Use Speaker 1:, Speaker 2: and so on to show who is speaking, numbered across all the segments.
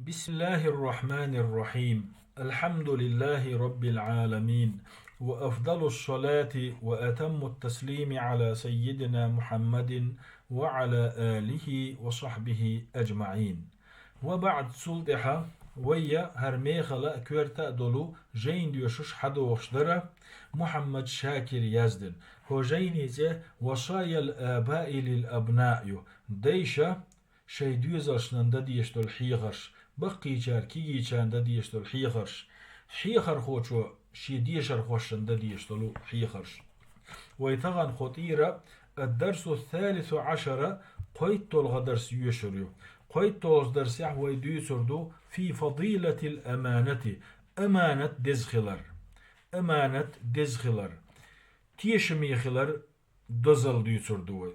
Speaker 1: بسم الله الرحمن الرحيم. الحمد لله رب العالمين، وأفضل الصلاة وأتم التسليم على سيدنا محمد وعلى آله وصحبه أجمعين. وبعد سلطحة ويا هرميخلا كورتا دولو جين ديوشش حدوخشدرة محمد شاكر يزدن هو جيني وصايا الآباء للأبناء ديشة شي ديوزرشنن دديشتو الحيغرش بقي جار كي جان دديشتو الحيغرش حيغر خوشو شي ديشر خوشن دديشتو الحيغرش ويتغن خطيرة. الدرس الثالث عشر قيت الغدرس يشريو قيت درس يحوي ديسردو في فضيلة الأمانة. أمانة دزخلر أمانة دزخلر تيشمي خلر دزل ديسردو.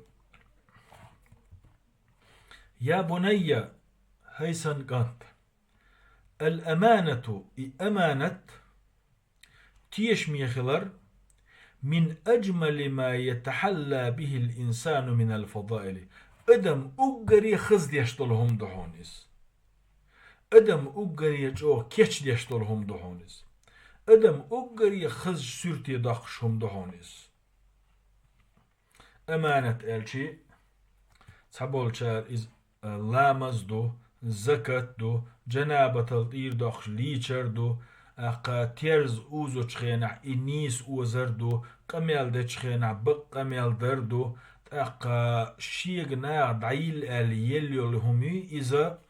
Speaker 1: يا بني هيسن قانت الأمانة أمانة تيشمي خلر من أجمل ما يتحلى به الإنسان من الفضائل. أدم أجري خز يشتلهم دهونيس أدم أجري جو كيش يشتلهم دهونيس أدم أجري خز سرتي دخشهم دهونيس. أمانة ألشي تبول شار إز لامز دو زكاة دو جنابة الطير دخش ليشر دو أقا تيرز أوزو تشخينع إنيس أوزردو قميل دا تشخينع بق قميل دردو أقا شيغنا دعيل يليو لهمي إذا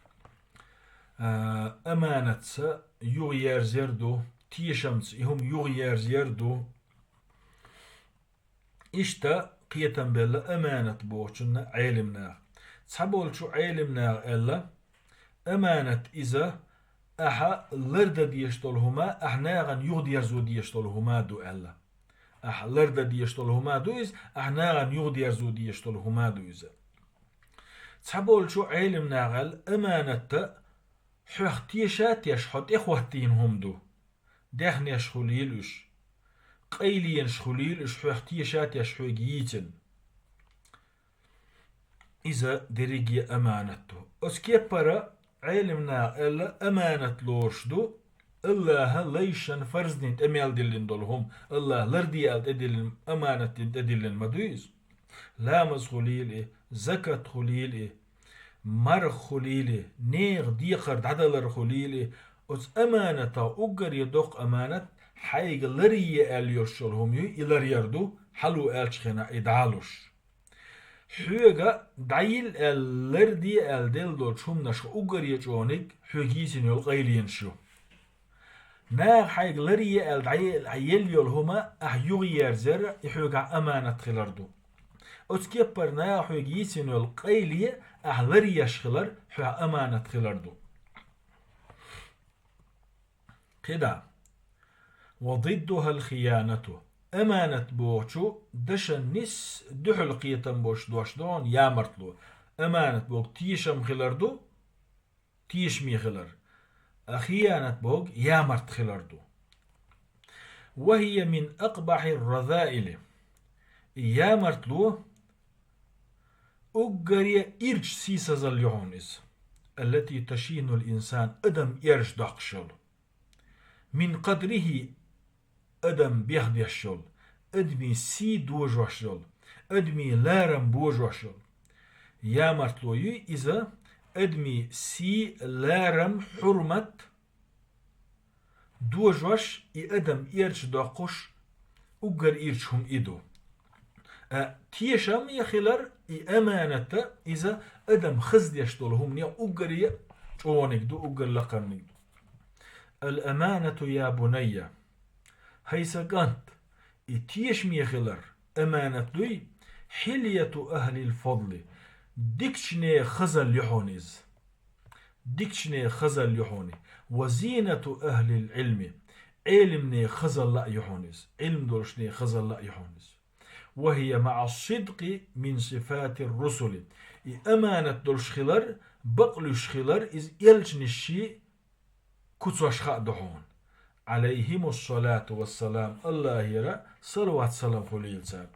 Speaker 1: أمانة يغير زردو تيشمس هم يغير زردو إشتا قيتن بلا أمانة بوشنا علمنا تحبول شو علمنا إلا أمانة إذا أحا لرد ديشتولهما أحناغن يغد يرزو ديشتولهما دو ألا أحا لرد ديشتولهما دو إز أحناغن يغد يرزو ديشتولهما دو إز تحبول شو علم ناغل أمانة حوختيشات يشحط إخواتين هم دو داخن يشخليلوش قيلي يشخليلوش حوختيشات يشحوغيتن إذا دريجي أمانته أسكيبرا علمنا إلا أمانة لورشدو الله ليشن فرزنين أميال دلين دولهم الله لردي أدلين أمانة أدلين مدويز لامز خليل زكاة خليل مر خليل نيغ ديخر دعدلر خليل أس أمانة أقر يدوق أمانة حيق لري آل يرشلهم إلر يردو حلو آلشخنا إدعالوش حوغا دعيل اللردي الدل دول شوم نشو أقر يجونيك حوغيسين يول غيلين شو نا حيق لري الدعيل عيل يول هما أحيوغي يرزر يحوغا أمانة خلردو أتكبر نا حوغيسين يول غيلي أحلري يشخلر حوغا أمانة خلردو كدا. وضدها الخيانة أمانة بوشو دشن نس دحل قيتن بوش دوشدون يا مرتلو أمانة بوك تيشم خلردو تيشمي خلر خيانة بوك يا مرت خلردو. وهي من أقبح الرذائل يا مرتلو أقري إرج سيسا زليونيس التي تشين الإنسان أدم إرج دقشل من قدره أدم بيخد يشل أدمي سي دوج وشل أدمي لارم بوج وشل يا مرتلوي إذا أدمي سي لارم حرمة دوج وش أدم إيرش داقش أقر إيرشهم إدو تيشم يخلر أمانة إذا أدم خزد يشتولهم نيا أقر يشونك دو أقر لقرنك دو. الأمانة يا بني هيسا قانت إتيش ميخلر أمانة دوي حلية أهل الفضل ديكشني خزل يحونيز ديكشني خزل يحوني وزينة أهل العلم علمني خزل لا يحونيز علم دولشني خزل لا يحونيز. وهي مع الصدق من صفات الرسل أمانة دولش خلر بقلش خلر إز يلشن الشيء كتوش خاء دحون عليهم الصلاة والسلام الله يرى صلوات سلام خليل ساب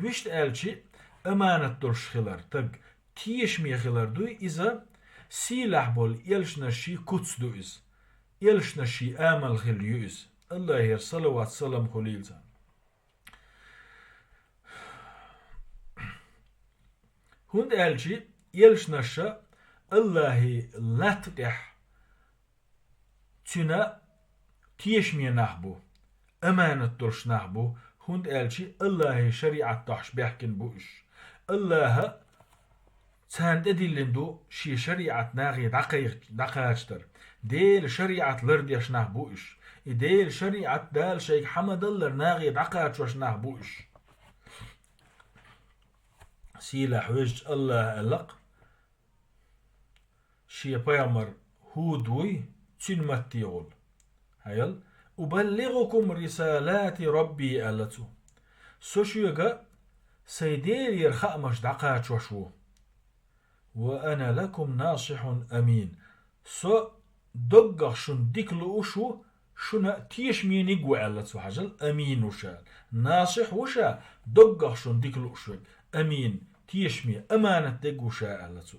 Speaker 1: وشت ألشي أمانة دولش خلر تق تيش مي خلر دوي إذا سيلح بول يلشنشي كتس دوئز يلشنشي آمل خل يؤز الله ير صلوات سلام خليل زان هند ألشي يلشنشا الله لا تدح تنا تيشمي نحبو أمانة دلش نحبو هند ألشي الله شريعة تحش بيحكن بوش الله تاند أدلندو شي شريعة ناغي دقاجتر ديل شريعة لرديش نحبوش ديل شريعة دال شيخ حمد الله ناغي دقاج وش نحبوش سيلا حوج الله ألق شي بيامر هودوي تنمتي يقول هيل أبلغكم رسالات ربي ألتو سوشيغا سيدير يرخأ مش دقاج وشو وأنا لكم ناصح أمين سو دقق شن ديكلو وشو شنا تيش مين يقوى ألتو حجل أمين وشال ناصح وشا دقق شن ديكلو وشو أمين تيشمي أمانة دقو شاء ألتو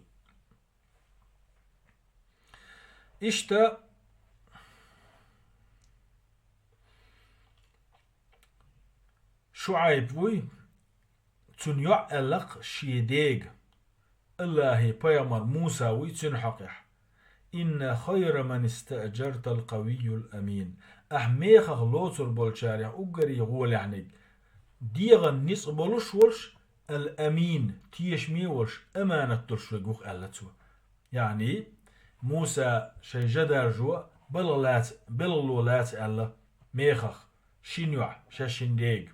Speaker 1: إشتا شعيب وي تنيع ألق شيديق الله بيامر موسى وي تنحقح إن خير من استأجرت القوي الأمين أحميخ غلوتر بولشارع أقري غول يعني ديغا نص بولش ولش الأمين تيشمي ولش أمانة ترشوغوخ ألتو يعني موسى شي جدار جوا بلولات ألا ميخخ شنيوع شاشنديق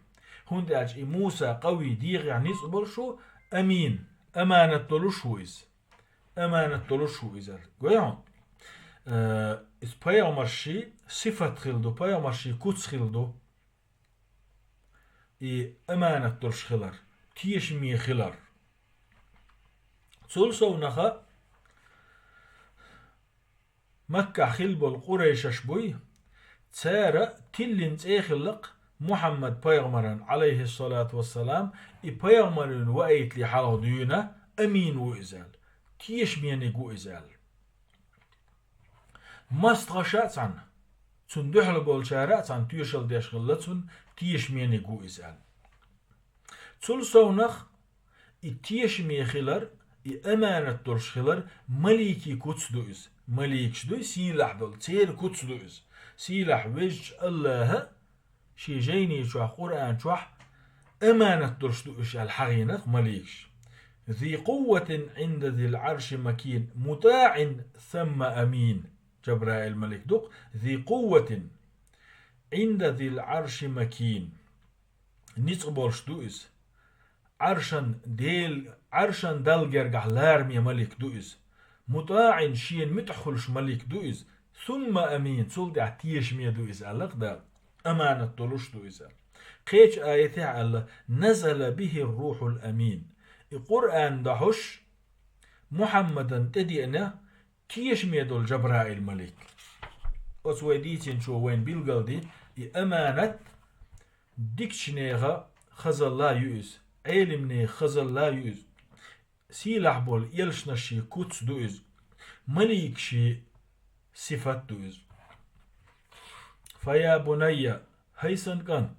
Speaker 1: هند أج موسى قوي ديغ يعني نص بولشو أمين أمانة تلوشويز أمانة تلوشويز قويهم إس بيامرشي صفة خلدو بيامرشي كوتس خلدو أمانة تلوش خلر تيشمي خلر سلسو نخا مكة خلبو القريش شبوي تسارة تلين تيخلق محمد بيغمران عليه الصلاة والسلام بيغمران وأيت لي حاله ديونا أمين وإزال تيشميني قو إزال مستغشات عن تندحل بولشارات عن تيشل ديش خلتون تيشميني قو إزال تلسو نخ تيشمي خلر أمانة درش خلر مليكي كتس دوئز مليكش دوي سيلح دول تير كتس دوئز سيلح وجه الله شي جيني شوح قرآن شوح أمانة درش دوئش الحغينق مليكش ذي قوة عند ذي العرش مكين مطاع ثم أمين جبرائيل الملك دق ذي قوة عند ذي العرش مكين نتقبلش دوئز عرشان دل جرجح لارمي ملك دوئز مطاع شين متحلش ملك دوئز ثم أمين سولد اعتيش ميا دوئز ألق دا أمانة طلوش دوئز قيش آياتي على نزل به الروح الأمين القرآن دحش محمدا تدينا تيش ميا دول جبرائيل الملك أسويديتين شو وين بيلقل دي أمانة ديكشنيغا خزل لا يؤز علمني خزل لا يؤز سيلح بول يلشنشي كوتس دوئز مليكشي صفات دوئز فيا بني هيسن كنت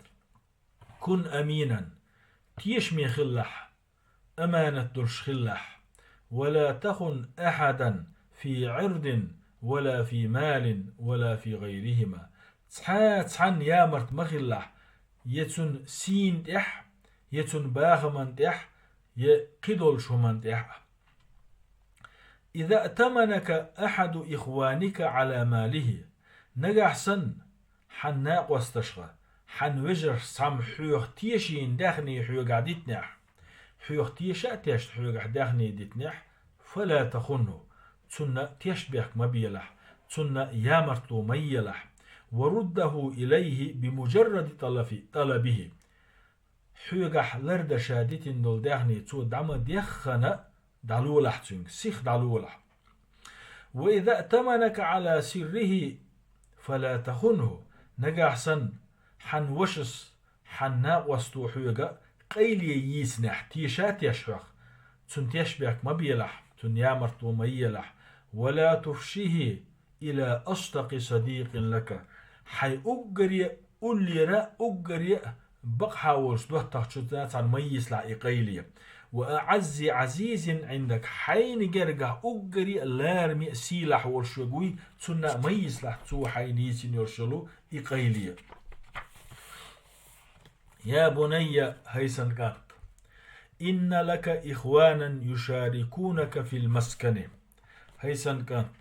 Speaker 1: كن أمينا تيشمي خلح أمانة درش خلح ولا تخن أحدا في عرض ولا في مال ولا في غيرهما تحان يا مرت مخلح يتن سين تح يتن باغمن تح يقدل شمن تح إذا ائتمنك أحد إخوانك على ماله نجح سن حناق واستشغى حن وجر سام حيوخ تيشين داخني حيوغ عديتنح حيوخ تيشا تيش حيوغ داخني ديتنح فلا تخنه تن تيشبهك مبيلح تن يامرتو ميلح ورده إليه بمجرد طلبه حيوغ لرد شاديتين دول داخني تو دعم ديخنا دعلولح تنك سيخ دعلولح وإذا ائتمنك على سره فلا تخنه نجح سن حن وشس حنا وستو حيوغا قيلي يسنح تيشات يشرخ تن تيشبهك مبيلح تن يامرتو ميلح ولا تفشه إلى أصدق صديق لك. حي أجري أولي را أجري بقى ورسدوه تخشتات عن ميس لعقيلية. وأعز عزيز عندك حين جرجع أجري لارمي سيلح ورشقوي تسنى ميس لحتو حينيسين يرشلو إقيلية. يا بني هيسن قط إن لك إخوانا يشاركونك في المسكن. هيسن قط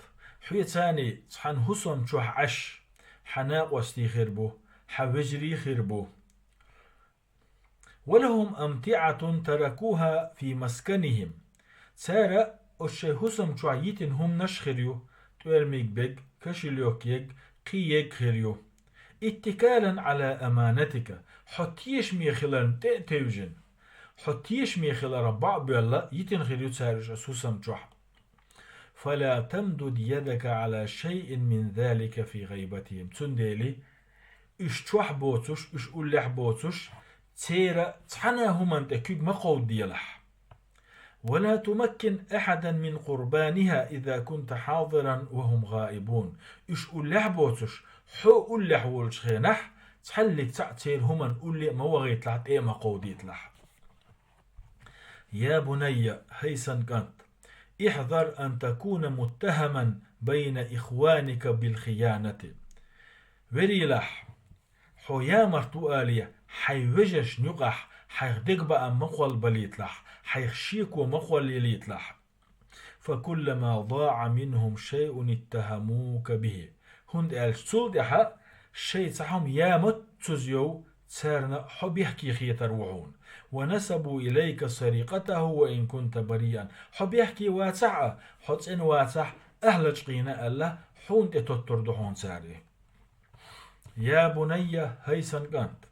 Speaker 1: حيتاني تحن حسن شوح عش حناق وستي خربو حوجري خربو. ولهم أمتعة تركوها في مسكنهم. سارة الشي حسن شوعيتن هم نشخريو تورميك بيك كشليوك يك قيك خريو اتكالا على أمانتك. حتيش ميخلان تأتيوجن حتيش ميخل ربع بيلا يتن خريو تسارج أسوسم جوح. فلا تمدد يدك على شيء من ذلك في غيبتهم. تنديلي إش توح بوتوش إش أولح بوتوش تيرا تحنا هم أنت كيك مقود ديلح. ولا تمكن أحدا من قربانها إذا كنت حاضرا وهم غائبون. إش أولح بوتوش حو أولح والشخينح تحلك تعتير هم أولي موغيت لحت إيه مقوديت لح. يا بني هيسن كانت احذر أن تكون متهما بين إخوانك بالخيانة. وريلح حو يا مرتو آلية حيوجش نقح حيخدق بقى مقوال بليتلح حيخشيكو مقوال يليتلح. فكلما ضاع منهم شيء اتهموك به. هند السلدحة شيء تحهم يا متزيو تسارنا حب يحكي خيتر وعون. ونسبوا إليك سرقته وإن كنت بريئا. حب يحكي واتسع حط إن واتسع أهل قينا الله حون تتردحون ساري. يا بني هيسن كانت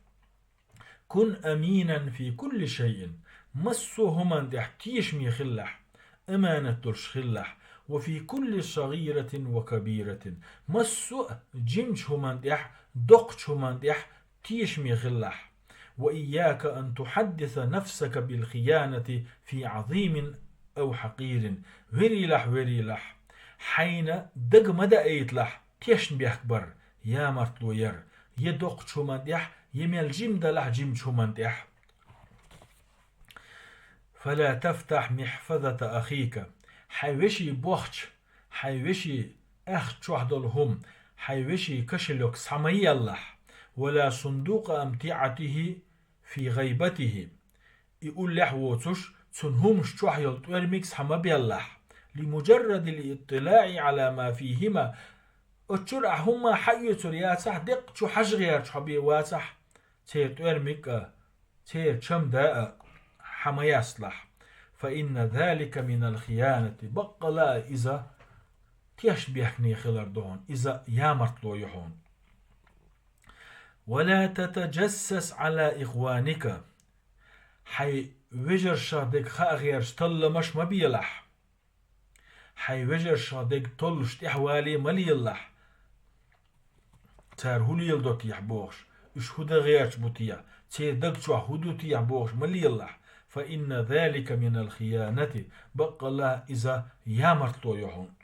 Speaker 1: كن أمينا في كل شيء. مسو هما تحتيش مي خلح أمانة ترش خلح. وفي كل صغيرة وكبيرة مسو جمش هما تح دقش هما تح تيش مي خلح. وإياك أن تحدث نفسك بالخيانة في عظيم أو حقير. وريلح حين دق مدى ايتلح تيشن بيكبر يا مرتلو ير يدق شمندح يميل جيم دلح جيم شمندح. فلا تفتح محفظة أخيك. حيوشي بوخش حيوشي أخ شوحدلهم حيوشي كشلوك سمي الله. ولا صندوق أمتعته في غيبته. يقول لح ووتش تنهم شوح يلتوير ميكس حما بيالله لمجرد الاطلاع على ما فيهما. اتشرع هما حيو ترياتح دق شو حشغير حبي واتح تير تويرميك تير شم داء حما يصلح. فإن ذلك من الخيانة. بقلا إذا تيشبيحني خلر دون إذا يامرتلو يحون. ولا تتجسس على إخوانك. حي وجر شادك خاغير شتل مش مبيلح. حي وجر شادك طلشت إحوالي مليلح. تار هولي يلدوك يحبوش إش هدا غيرش بوتيا تير دقشوا هدوتي يحبوش مليلح. فإن ذلك من الخيانة. بقلا إذا يامرتلو يحون.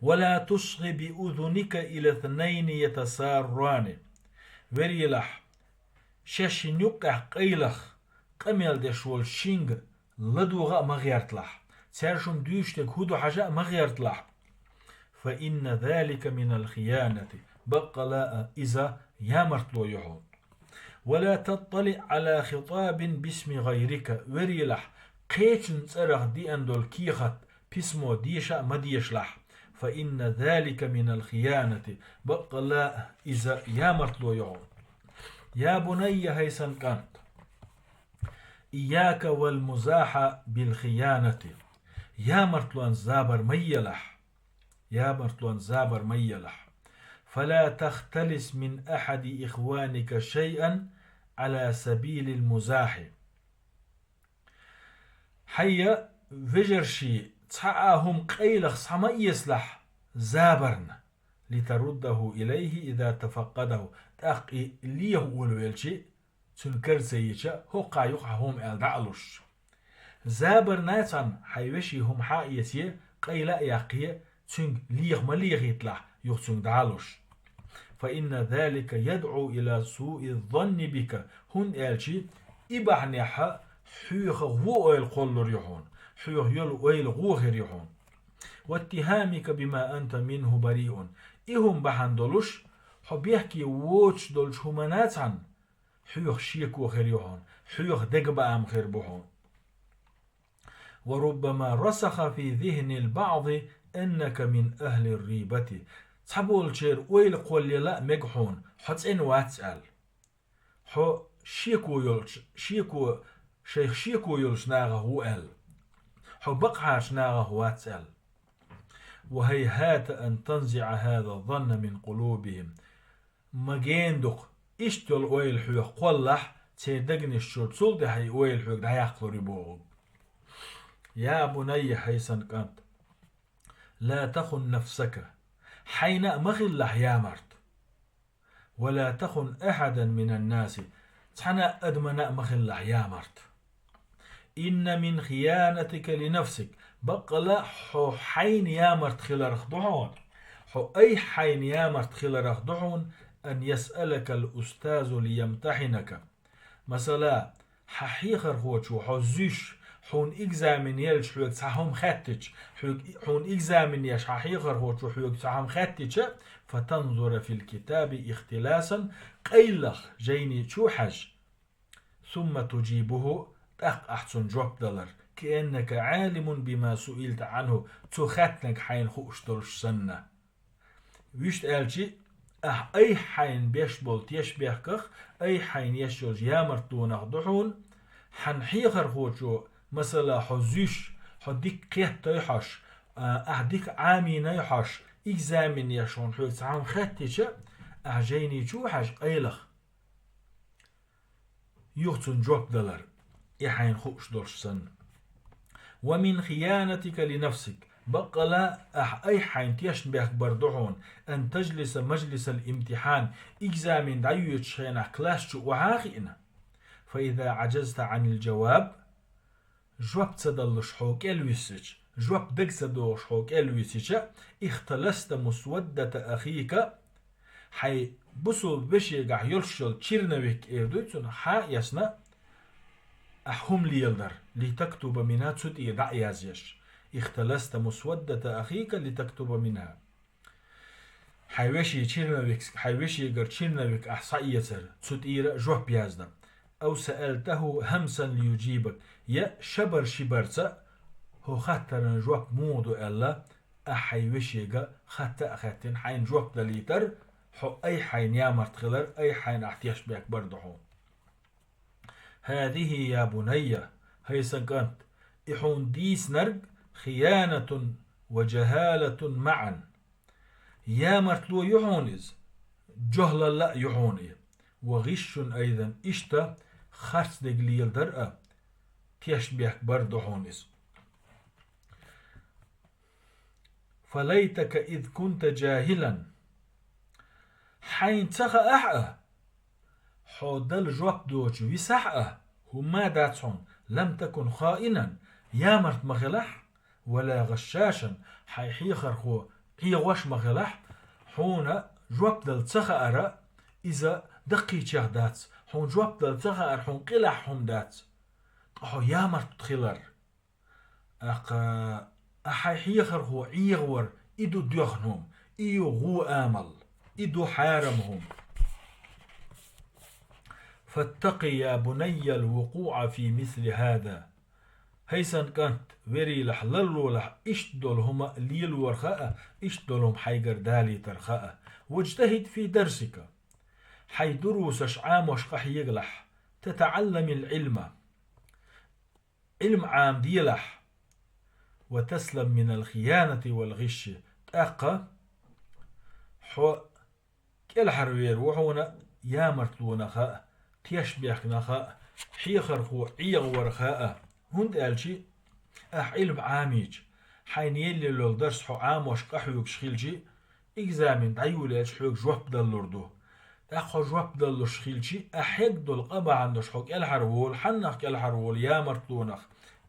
Speaker 1: ولا تصغي بأذنك إلى اثنين يتساران. وريلح شاشن يقع قيلخ قميل دشول شينغ لدوغا مغيرتلح تارشم ديشتك هدو حاجة مغيرتلح. فإن ذلك من الخيانة. بقلا إذا يامرتلو يحون. ولا تطلع على خطاب باسم غيرك. وريلح قيتن ترغ دي أندول كيخت باسمو ديشا مديشلح. فإن ذلك من الخيانة. بقلا إذا يامرتلو يحون. يا بني هيسن كانت إياك والمزاح بالخيانة. يا مرتلوان زابر ميلح يا مرتلوان زابر ميلح. فلا تختلس من أحد إخوانك شيئا على سبيل المزاح. حيا فجرشي تحقهم قيلخ صما يصلح زابرن لترده إليه إذا تفقده. تأقي ليه ولويلشي تنكر سيشا هو قايق هم الدعلوش. زابر ناتن حيوشي هم حائيسي قيلا يقي تنج ليغ ما ليغ يطلع يغتنج دعالوش. فإن ذلك يدعو إلى سوء الظن بك هن ألشي إبعنيحا حيوخ غو القل ريحون حيوخ يل ويل غوغ ريحون واتهامك بما أنت منه بريء إهم بحندلوش حب يحكي ووتش دولش همانات عن حيوخ شيكو خيريحون حيوخ دقبا أم خير بحون. وربما رسخ في ذهن البعض أنك من أهل الريبة تحبول شير ويل قول لا مجحون حتى إن واتسأل حو شيكو يلش شيكو شيخ شيكو يلش ناغه هو أل حو بقعاش ناغه واتسأل. وهيهات أن تنزع هذا الظن من قلوبهم مجيندق اشتل ويل حيوخ قلح تيدقن الشرط سلطة هي ويل حيوخ دا يقلو ريبوغ. يا بني حيسن كانت لا تخن نفسك حين مغلح يا مرت ولا تخن أحدا من الناس تحنا أدمنا مغلح يا مرت. إن من خيانتك لنفسك بقلا حو حين يا مرت خلال رخضعون حو أي حين يا مرت خلال رخضعون أن يسألك الأستاذ ليمتحنك مثلا حقيقة هو شو حو زيش حون إجزامن يلش حوك سحهم خاتش حون إجزامن يش حقيقة هو شو حوك سحهم خاتش فتنظر في الكتاب اختلاسا قيلخ جيني شو حج ثم تجيبه أخ أحسن جواب دولار كأنك عالم بما سئلت عنه تخاتنك حين خوشتلش سنة ويشت قالشي أي حين بيشبول تيشبيخكخ أي حين يشجل يامرتونك ضحون حنحيخر خوشو مثلا حزيش حديك قيت تيحش أهديك عامي نيحش إجزامن يشون حوك سعام خاتش أعجيني جوحش قيلخ يغتن جواب دولار يحين خوش دورش سن. ومن خيانتك لنفسك بقلا أي حين تيشن بيك بردحون أن تجلس مجلس الامتحان إجزامن دعيوت شينا كلاش وعاقئنا فإذا عجزت عن الجواب جواب تدلش حوك الويسج جواب دقسدوش حوك الويسج اختلست مسودة أخيك حي بسو بشي قح يلشل تشيرنويك إيردوتون حا يسنا أحهم ليلدر لتكتب منها تسد إيدع يازيش اختلست مسودة أخيك لتكتب منها حيوشي تشيرنويك حيوشي قر تشيرنويك أحصائيتر تسد إيرا جواب بيازدر أو سألته همسا ليجيبك يا شبر شبرتا هو خطر جواب مودو ألا أحيوشيغا خطا أخاتين حين جواب دليتر حو أي حين يامرت خلر أي حين احتياش بيك بردحو. هذه يا بني هيسا كانت إحون ديس نرق خيانة وجهالة معا يامرت لو يحونز جهل لا يحوني وغش أيضا إشتا خرس دقليل درأ تيشبيك بردحونز. فليتك إذ كنت جاهلا حين تخا أحأ حودل جواب دوش ويسحأ هما داتون لم تكن خائنا يامرت مغلح ولا غشاشا حيحيخر خو قيغوش مغلح حون جواب دل تخا أرى إذا دقي تشيخ دات حون جواب دل تخا أر حون قلح هم دات أحو يامرت تخلر أحيحيخر خو عيغور إدو ديوخنهم إيو غو آمل إدو حارمهم. فاتقي يا بني الوقوع في مثل هذا هيسن كانت وري لح للو لح اشتدل هما ليل ورخاء اشتدلهم حيقر دالي ترخاء واجتهد في درسك حي دروسش عام وشقح يقلح تتعلم العلم علم عام ديلح وتسلم من الخيانة والغش تأقى حو كل حروير وحونا يا مرتونا خاء تيشبيخ نخاء حيخر خو عيغ ورخاء هند قالشي علم عاميج حين يلي لو درس حو عام وشقحيوك شخيلشي اكزامين دعيوليش حيوك جواب دلوردو اخو جواب دلو شخيلشي احيق دول قبا عندوش حوك الحرول حنخ الحرول يا مرتونخ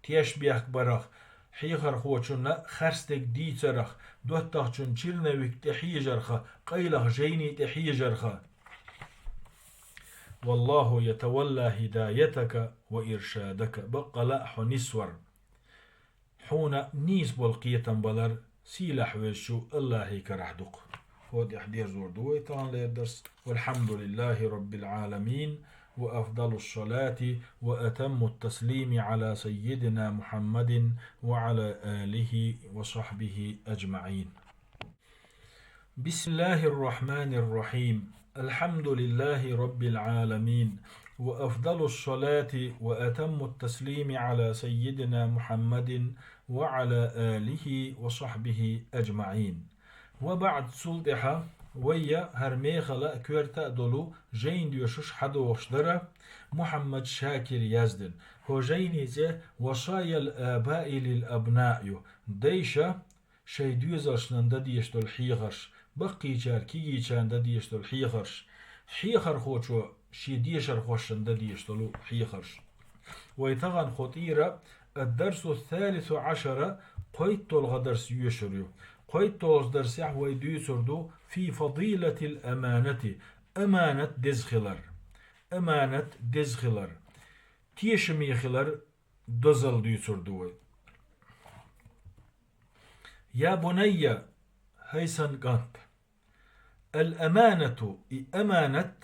Speaker 1: تيشبيخ برخ حيخر خوشنا خرستك دي ترخ دوتاخشن چيرنويك تحيجرخ قيلخ جيني تحيجرخ والله يتولى هدايتك وإرشادك بقى حنسور حونا نيس بالقية بلر سيلح وشو الله كرحدق هود يحدير زور دويتان ليدرس والحمد لله رب العالمين وأفضل الصلاة وأتم التسليم على سيدنا محمد وعلى آله وصحبه أجمعين. بسم الله الرحمن الرحيم. الحمد لله رب العالمين وأفضل الصلاة وأتم التسليم على سيدنا محمد وعلى آله وصحبه أجمعين. وبعد سلطحة ويا هرميخلا كورتا دولو جين ديوشوش حدوشدرة محمد شاكر يزدن هو جيني زي وصايا الآباء للأبناء ديشا شي ديوزرشنن دديشتو الحيغرش بقي جاركي يجان دديشتو الحيغرش حيغر خوشو شي ديشر خوشن دديشتو الحيغرش ويتغن خطيرة الدرس الثالث عشر قيت الغدرس يشريو قيت الغدرس يحوي ديسردو في فضيلة الأمانة أمانة دزخلر أمانة دزخلر تيشمي خلر دزل ديسردو يا بني هيسن قانت الأمانة أمانة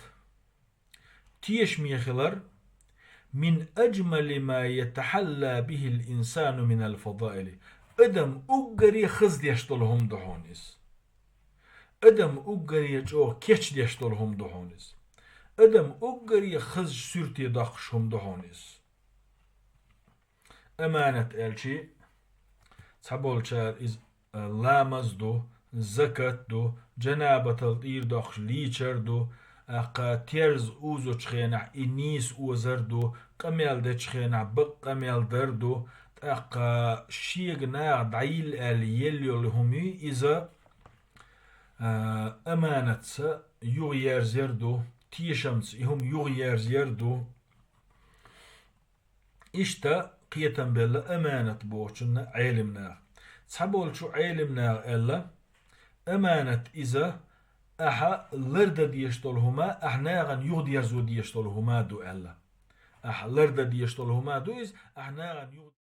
Speaker 1: تيشمي خلر من أجمل ما يتحلى به الإنسان من الفضائل أدم أقري خز ديشتلهم دهونيس أدم أقري جو كيش ديشتلهم دهونيس أدم أقري خز سرتي دخشهم دهونيس أمانة ألشي تحبول شار إز لامز دو زكاة دو جنابة الطير دخش ليشر دو أقا تيرز أوزو تشخينع إنيس أوزردو قميل دا تشخينع بق قميل دردو أقا شيغنا دعيل يليو لهمي إذا أمانة يغير زردو تيشمس هم يغير زردو إشتا قيتن بلا أمانة بوشنا علمنا تحبول شو علمنا إلا أمانة إذا أحا لرد ديشتولهما أحناغن يغد يرزو ديشتولهما دو ألا أحا لرد ديشتولهما دو إز أحناغن يغد